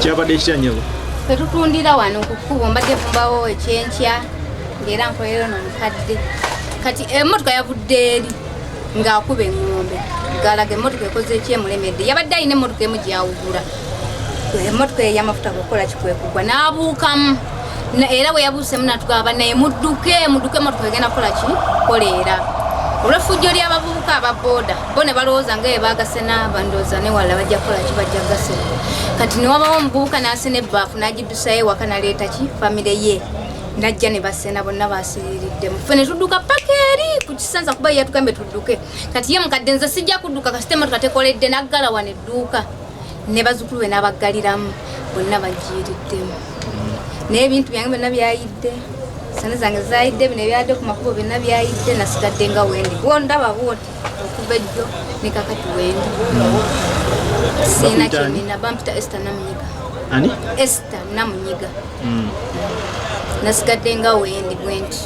Kyabadde kitya Petutundira wano kukubo mbadde vumbawo ekyenkya ngera nkolero n'omukadde kati emmotoka yavudde eri ng'akuba eŋŋombe ng'alaga emmotoka ekoze ekyemulemedde yabadde alina emmotoka emu gyawugula emmotoka ey'amafuta kukola kikwekugwa n'abuukamu era bwe yabuusemu natugamba naye mudduke emmotoka egenda kukola ki koleera olw'effujjo ly'abavubuka ababooda bo ne balowooza nga bwe baagasena bandowooza ne wala bajja kukola ki bajja gasena kati ne wabawo omuvubuka n'asena ebbaafu n'agiddusayo ewaka naleeta ki famire ye najja ne basena bonna baasiriiriddemu ffe ne tudduka paka eri ku kisansa kuba yatugambe tudduke kati ye mukadde nze sijja kudduka kasite emmotoka tekoledde naggala wano edduuka ne bazzukulu be n'abaggaliramu bonna bagiiriddemu naye ebintu byange byonna byayidde sane zange zaayidde bino ebyadde ku makubo byonna byayidde nasigadde nga wendi wondaba bwoti okuva ejjo ne kakati wendi siina kyenina bampita Esther Namunyiga ani Esther Namunyiga nasigadde nga wendi bwenti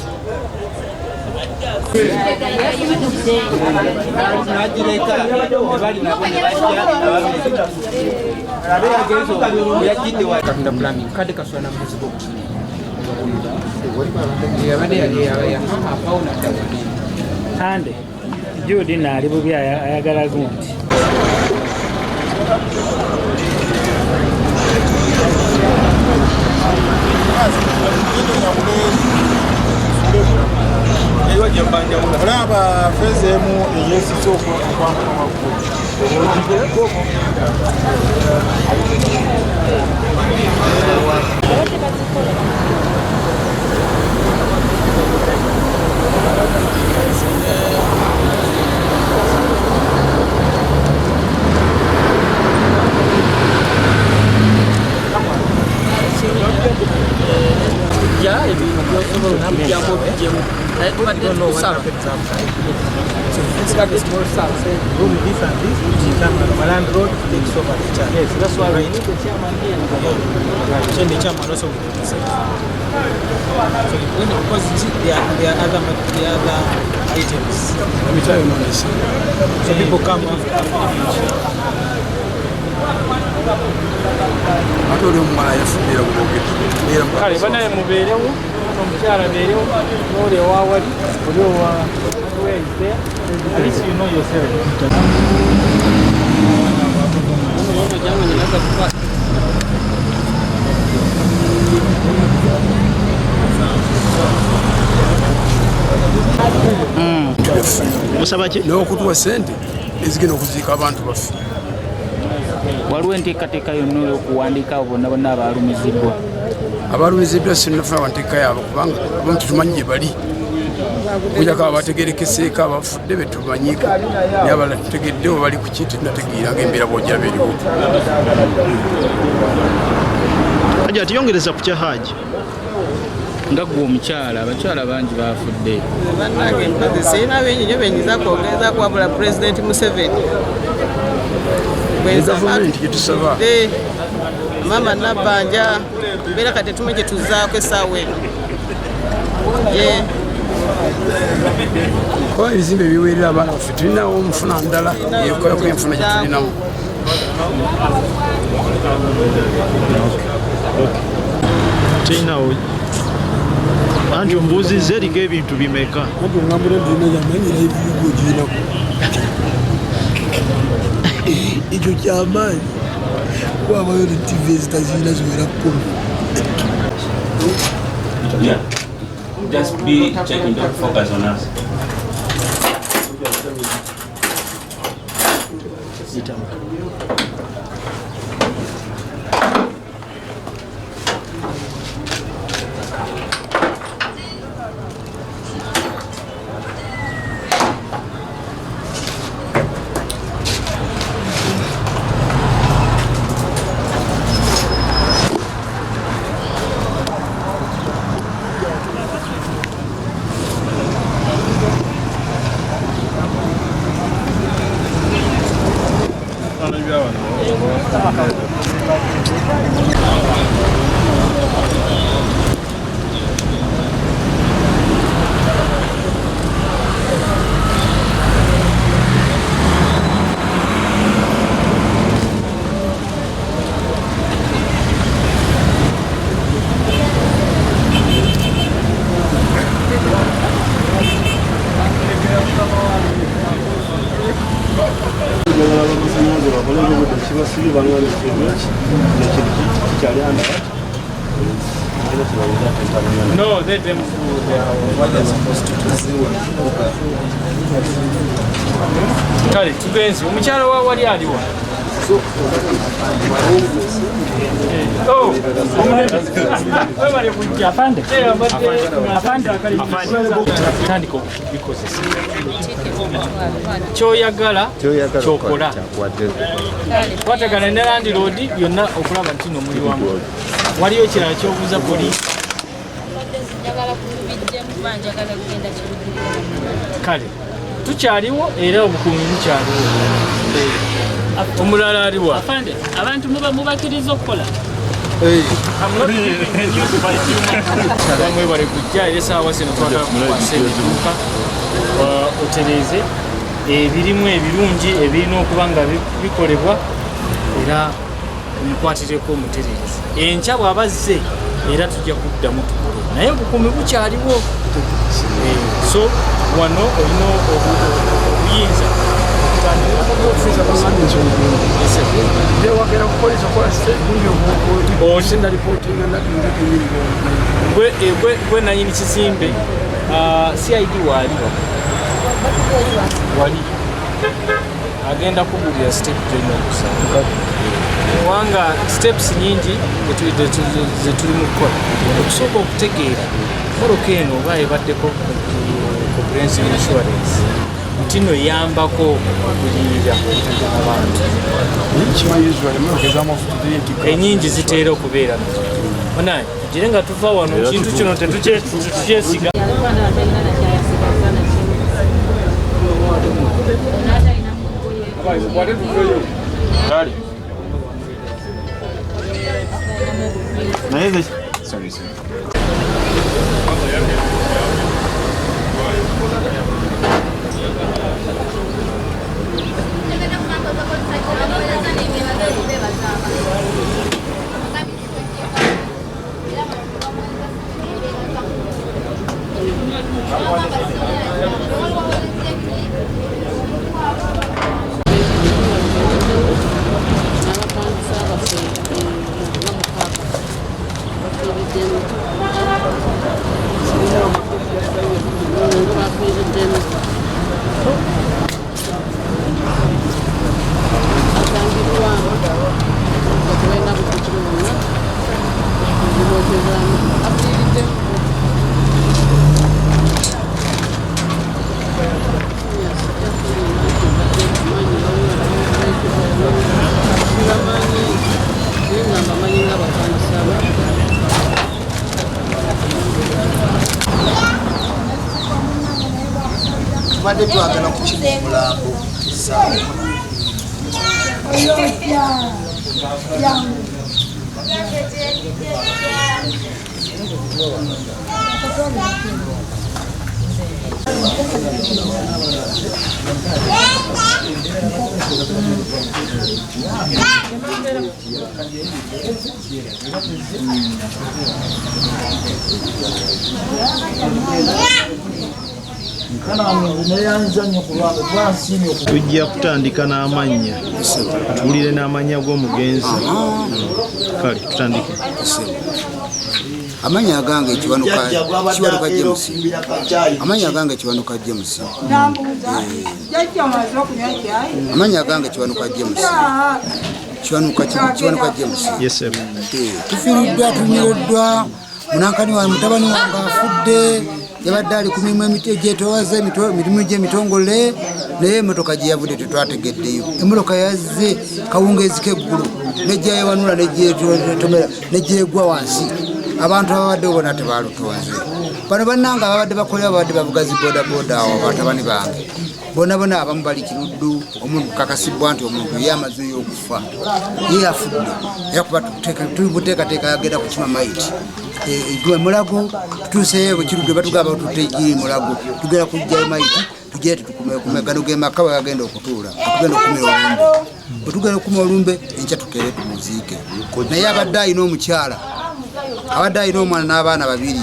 Ande Judy naali bubi ayagala gundi olaba fezeemu eyesisa okwambula amakulu So it's like a small south, say room this and this, Malan Road takes over the chairman. Yes, that's why we need the chairman here. Right. The chairman also will be so because there are other items. Let me tell you this. So people come after I told him my kale banaye mubeerewo omukyala beerewo n'oli ewawali oli owa where at least you know yourself. Musaba ki n'okutuwa ssente ezigenda okuziika abantu baffe. Waliwo enteekateeka yonna ey'okuwandiika abo bonna bonna abaalumiziddwa. Abaalumiziddwa sinnafuna banteeka yaabo kubanga abamu tetumanyi gye bali. Kujjako abategeerekeseeko abafudde be tumanyiiko naye abalala tutegedde oba bali ku ki tetunategeera ng'embeera bw'ojjaba eriwo. Hajji ati yongereza ku kya Hajji. Nga gwe omukyala abakyala bangi baafudde. Bannange mpozi sirina bingi benyiza kwogeza kwabula Pulezidenti Museveni. Gavumenti gye tusaba. Mama Nabbanja mbeera kati tetumanyi gye tuzzaako essaawa eno. Kuba ebizimbe biweerera abaana baffe tulinawo omufuna ndala yekolako enfuna gye tulinamu. Tulinawo anti ombuuzizza eriko ebintu bimeka. Anti ongambula nti olina yamanyira ebiyigo ogirinaku. Ekyo kyamaanyi kubabayo ne TV ezitazirina ziwera 10. Just be checking, don't focus on us. No, let them do what they're supposed to do. Kale, tugenzi, omukyala wa wali aliwa? Oh, webale kujja. Afande. Tandika okubikozesa. Kyoyagala, kyokola. Kwatagana ne landiroodi byonna okulaba nti nomuli wamu. Waliyo kirala kyobuuza poliisi? Kale, tukyaliwo era obukuumi bukyaliwo. Omulala aliwa? Afande, abantu mubakiriza okukola. Bamwe bali kujja era essaawa zino twagala kukwasa ebidduka otereeze ebirimu ebirungi ebirina okuba nga bikolebwa era omukwatireko omutereeze. Enkya bw'abazze era tujja kuddamu tukole naye obukuumi bukyaliwo. So wano olina obuyinza gwe nanyini kizimbe CID waliwo wali agenda kugulira step genokusa kubanga steps nyingi zetuli mu kukola. Okusooka okutegeera moloka eno oba ebaddeko comprehensive insurance nti no eyambako okuliyirira abantu enyingi ziteera okubeera onaye tugire nga tuva wano ekintu kino tetukyesiga. Sorry. Tubadde twagala kukiba omulambo tujja kutandika n'amannya tuwulire n'amannya g'omugenzi. Kale tutandike. amanya agange kiwanuka James. Amanya agange kiwanuka James. Amanya agange kiwanuka James. Kiwanuka James. Yes sir. Tufiiriddwa tunyiroddwa munankani wa mutabani wange afudde yabadde ali ku mirimu egyetowaza emirimu gy'emitongole naye emmotoka gye yavudde tetwategeddeyo. Emmotoka yazze kawungeezi k'eggulu nejjayewanula nejjetomera nejjegwa wansi. Abantu ababadde bona tebalutonze. Bano bannanga ababadde bakolera babadde bavuga zi bodaboda awo batabani bange bona abamu bali kiruddu. Omuntu kakasibwa nti omuntu ye amazeeyo okufa ye afudde yakuba tubuteekateeka yagenda kukima maiti gwe mulago tutuuseyo kirudde batugamba tutte ejiri mulago tugenda kujjayo maiti tugere tutukume gano ge maka yagenda okutuula tugenda okumira olumbe bwetugenda okuma olumbe enkya tukere tumuziike. Naye abadde alina omukyala abadde alina omwana n'abaana babiri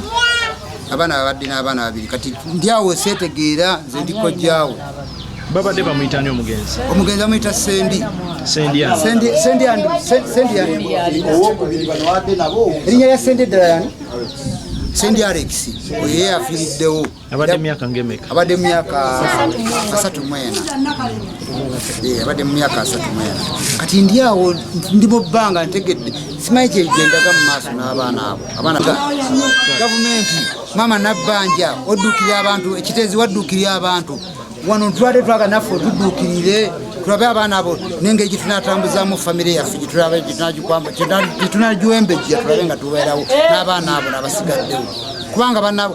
abadde n'abaana babiri kati ndyawo seetegeera nze ndikojjaawe babadde bamuyitani omugenzi bamuyita Sendi erinnya lya Sendi eddala yani Sendi Alex oye afiiriddewo abadde myaka ngemeka abadde myaka 34 kati ndi awo ndi mu bbanga ntegedde simanyi kyegendaga mu maaso n'abaana abo gavumenti mama nabbanja oddukirira abantu ekiteezi waddukirira abantu wano tulwadde twaga naffe tudduukirire tulabe abaana abo n'engeri gye tunatambuzaamu famire yaffe gyetunagiwembejja tulabe nga tubeerawo n'abaana abo n'abasigaddewo kubanga bana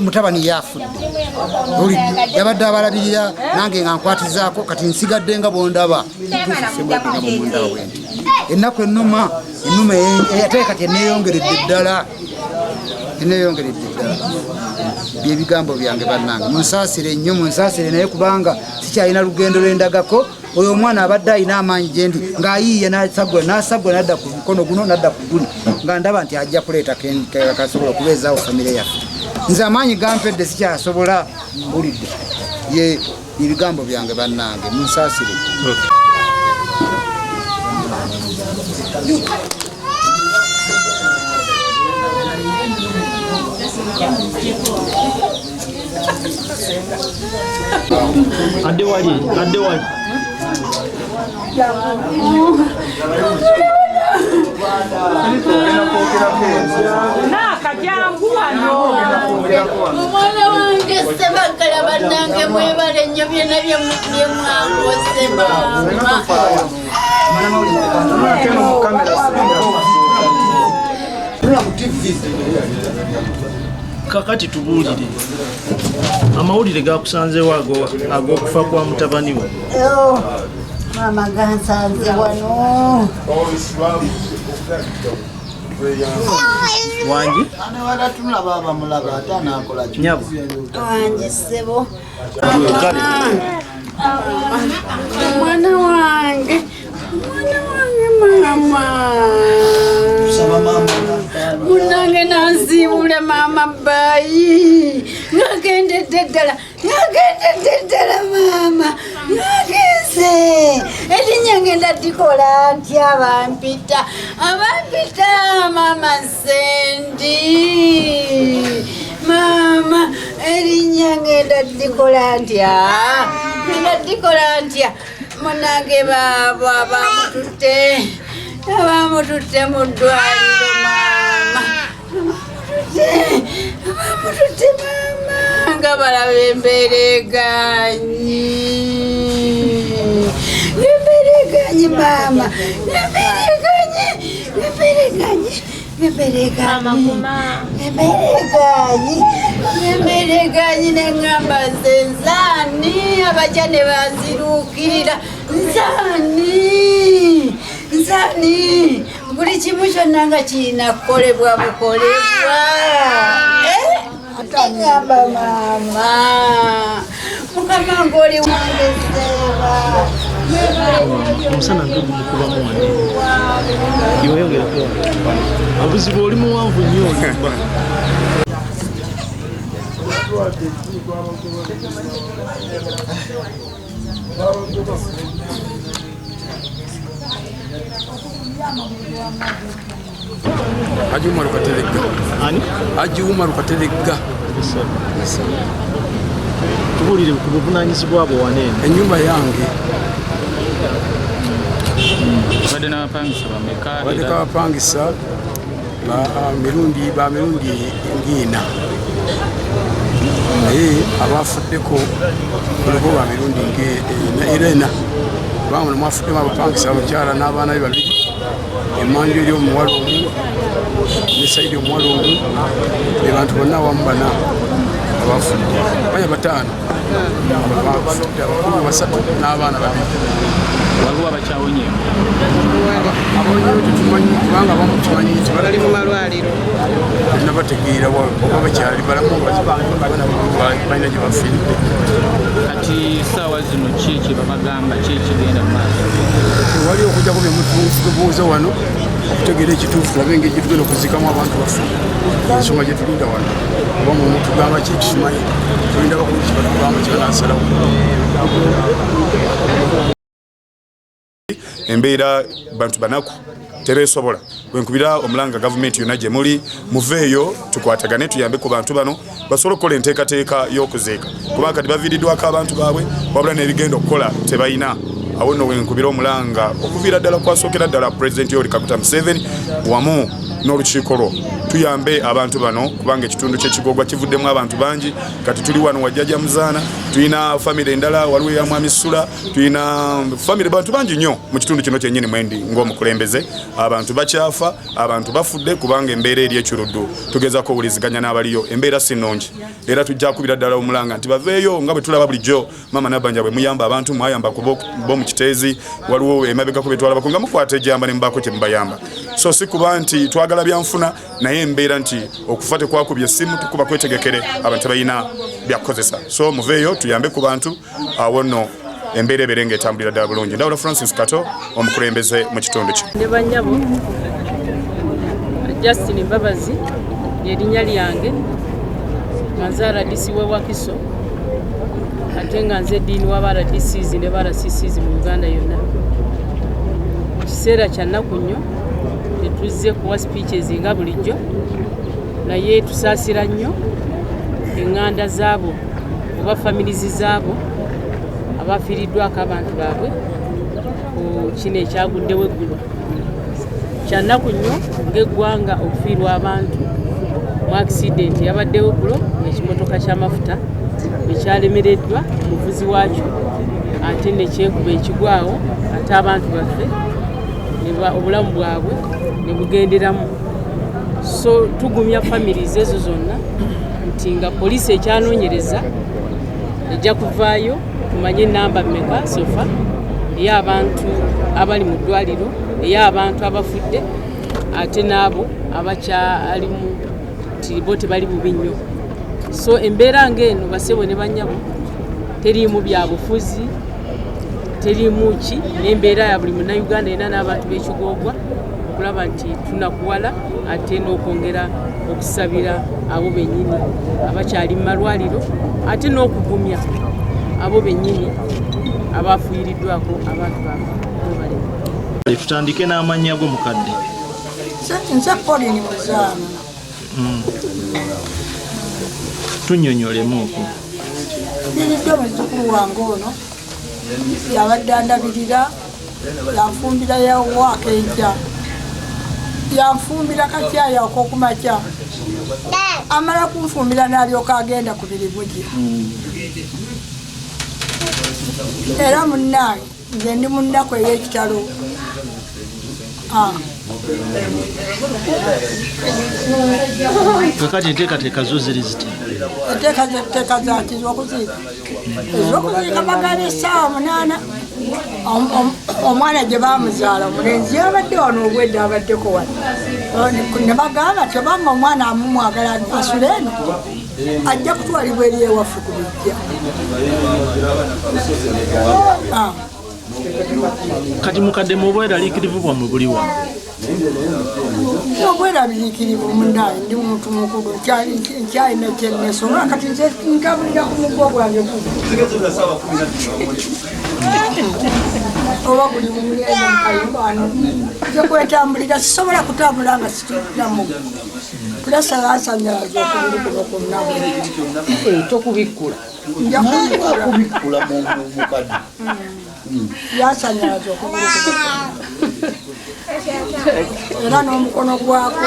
mutabani yafudde yabadde abalabirira nange nga nkwatizaako kati nsigadde nga bondaba ennaku ennuma ate kati eneeyongeredde ddala byebigambo byange bannange munsaasire nnyo munsaasire naye kubanga sikyalina lugendo lwendagako oyo omwana abadde alina amaanyi gyendi ng'ayiiya n'asagwa nadda ku mukono guno nadda ku guni nga ndaba nti ajja kuleeta kasobola okubeezaawo famire yaffe nze amaanyi gampedde sikyasobola mbulidde ye ebigambo byange bannange munsaasire adde wali omwana wange sebagala bannange mwebale nnyo byonna byemwakoze kakati tubuulire amawulire gakusanzewo ag'okufa kwa mutabani we mama gansanze wano wangi nyabo wange sebo mwana wange mama munange nansiibule mama bayi nagendedde ddala mama nagenze erinnya ngenda dikola ntya abampita mama Sendi mama erinnya ngenda dikola ntya munange baabo abamututte mu ddwaliro mama abamututte mama nga balaba embereganyi mama embereganyi neŋŋamba ze nzaani abajja ne banziruukirira nzaani buli kimu kyonna nga kirina kukolebwa bukolebwa ataŋŋamba mama mukama ng'oli wange seeba omusana ngegumukubamu wane iweyongerako obuzibu oli muwanvu nnyo olumba Haji Umar Kateregga tubuulire ku buvunaanyizibwa bwo waneeno ennyumba yange badde kabapangisa mirundi ngina naye abafuddeko kuliko ba mirundi erena kubanga mwafuddemu abapangisa abakyala n'abaana be babiri emmanju eri omuwala omu ne saidi omuwala omu be bantu bonna awamu bana abafudde banya bataano abafudde abakulu basatu n'abaana babiri waliwo abakyawonyeemu abonyewo tetumanyi kubanga abamu tumanyi nti bali mu malwaliro tulina bategeera oba bakyali balamu balina gye bafiiridde kati saawa zino kiki babagamba kikigenda mu maaso wali okujjako byemutubuuza wano okutegeera ekituufu tulabe engeri gye tugenda okuziikamu abantu baffe ensonga gye tulinda wano oba mu tugamba ki tukimanyi tulinda bakuliki batugamba kibanaasalawo embeera bantu banaku tebeesobola bwenkubira omulanga gavumenti yonna gye muli muveeyo tukwatagane tuyambe ku bantu bano basobole okukola enteekateeka y'okuziika kubanga kati baviiriddwako abantu baabwe wabula n'ebigenda okukola tebalina awo nno wenkubira omulanga okuviira ddala kwasookera ddala pulezidenti Yoweri Kaguta Museveni wamu n'olukiiko lwo tuyambe abantu bano kubanga ekitundu ky'Ekigoogwa kivuddemu abantu bangi kati tuli wano wajjajja Muzaana tulina famire endala waliwo ya Mwami Sula tulina famire bantu bangi nnyo mu kitundu kino kyennyini mwendi ng'omukulembeze abantu bakyafa abantu bafudde kubanga embeera eri ekiruddu tugezaako owuliziganya n'abaliyo embeera si nnungi era tujja kubira ddala omulanga nti baveeyo nga bwe tulaba bulijjo Maama Nabbanja bwe muyamba abantu mwayamba ku bo mu kiteezi waliwo emabegako betwalabako nga mukwata ejjamba ne mubaako kye mubayamba so si kuba nti twagala byanfuna naye embeera nti okufa tekwakubye essimu tukuba kwetegekere abantu tebalina byakukozesa so muveeyo tuyambe ku bantu awo nno embeera ebeere ng'etambulira ddala bulungi Ndawula Francis Kato omukulembeze mu kitundu kye ne bannyabo Justin Mbabazi lyerinnya lyange nga nze RDC w'e Wakiso ate nga nze ddiini w'aba RDCs ne ba RCCs mu Uganda yonna mu kiseera kya nnaku nnyo tetuzze kuwa speeches nga bulijjo naye tusaasira nnyo eŋŋanda zaabo oba familizi zaabo abafiiriddwako abantu baabwe ku kino ekyaguddewo eggulu kya nnaku nnyo ng'eggwanga okufiirwa abantu mu accident yabaddewo eggulo ng'ekimotoka ky'amafuta ekyalemereddwa omuvuzi waakyo ate nekyekuba ekigwawo ate abantu baffe obulamu bwabwe ne bugenderamu so tugumya families ezo zonna nti nga poliisi ekyanoonyereza ejja kuvaayo tumanye enamba mmeka sofa ey'abantu abali mu ddwaliro ey'abantu abafudde ate n'abo abakyalimu nti bo tebali bubi nnyo so embeera ng'eno basebo ne bannyabo teriimu byabufuzi teriimu ki n'embeera ya buli munnayuganda era n'abantu b'Ekigoogwa okulaba nti tunakuwala ate n'okwongera okusabira abo bennyini abakyali mu malwaliro ate n'okugumya abo bennyini abafiiriddwako abantu baabwe. Tutandike n'amannya go mukadde. Nze Pauline Muzaana. Tunnyonnyolemuuko. Niridde muzzukulu wange ono yabadde andabirira yanfumbira yawaaka enkya yanfumbira kakyaya ok'okumakya amala kunfumbira n'alyoka agenda ku mirimu gye era munnange nze ndi mu nnaku ey'ekitalo kakati enteekateeka zo ziri ziti enteekateeka zaki zokuziika ezokuziika bagala essaawa 8 omwana gye bamuzaala omulenzi yabadde wano obwedde abaddeko wano ne bagamba tebanga omwana amumwagala asule eno ajja kutwalibwa eri ewaffe ku bijja kati mukadde mu bweraliikirivu bwammwe buliwa obweraliikirivu munnaye ndi muntu mukulu nkyalina kyennesobola kati nze ntambulira ku mugo gwange oba buli mumulenzi mukayumbano nze kwetambulira sisobola kutambula nga situlamugo tulasalasanyalaza okubiri kuno kunnaku tokubikkula nja kubikkula mukadde yasanyalaza okubiri kuno era n'omukono gwako